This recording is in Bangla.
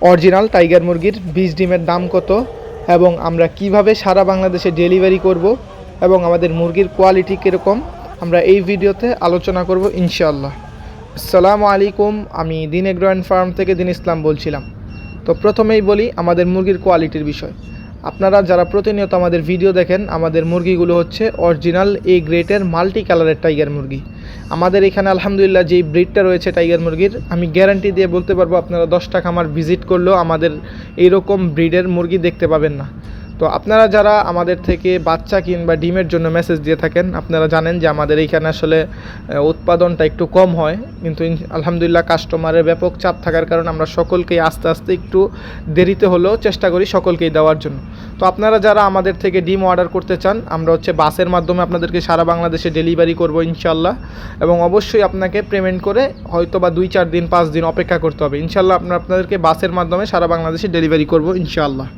অরিজিনাল টাইগার মুরগির বীজ ডিমের দাম কত এবং আমরা কিভাবে সারা বাংলাদেশে ডেলিভারি করব এবং আমাদের মুরগির কোয়ালিটি কীরকম আমরা এই ভিডিওতে আলোচনা করব ইনশাআল্লাহ। আসসালামু আলাইকুম, আমি দিন এগ্রো অ্যান্ড ফার্ম থেকে দিন ইসলাম বলছিলাম। তো প্রথমেই বলি আমাদের মুরগির কোয়ালিটির বিষয়। আপনারা যারা প্রতিনিয়ত আমাদের ভিডিও দেখেন, আমাদের মুরগিগুলো হচ্ছে অরিজিনাল এ গ্রেটের মাল্টি কালারের টাইগার মুরগি। আমাদের এখানে আলহামদুলিল্লাহ যেই ব্রিডটা রয়েছে টাইগার মুরগির, আমি গ্যারান্টি দিয়ে বলতে পারবো আপনারা 10টা খামার ভিজিট করলেও আমাদের এইরকম ব্রিডের মুরগি দেখতে পাবেন না। তো আপনারা যারা আমাদের থেকে বাচ্চা কিংবা ডিমের জন্য মেসেজ দিয়ে থাকেন, আপনারা জানেন যে আমাদের এইখানে আসলে উৎপাদনটা একটু কম হয়, কিন্তু আলহামদুলিল্লাহ কাস্টমারের ব্যাপক চাপ থাকার কারণে আমরা সকলকেই আস্তে আস্তে একটু দেরিতে হলেও চেষ্টা করি সকলকেই দেওয়ার জন্য। তো আপনারা যারা আমাদের থেকে ডিম অর্ডার করতে চান, আমরা হচ্ছে বাসের মাধ্যমে আপনাদেরকে সারা বাংলাদেশে ডেলিভারি করব ইনশাআল্লাহ, এবং অবশ্যই আপনাকে পেমেন্ট করে হয়তো বা 2-4 দিন 5 দিন অপেক্ষা করতে হবে। ইনশাআল্লাহ আপনাদেরকে বাসের মাধ্যমে সারা বাংলাদেশে ডেলিভারি করব ইনশাআল্লাহ।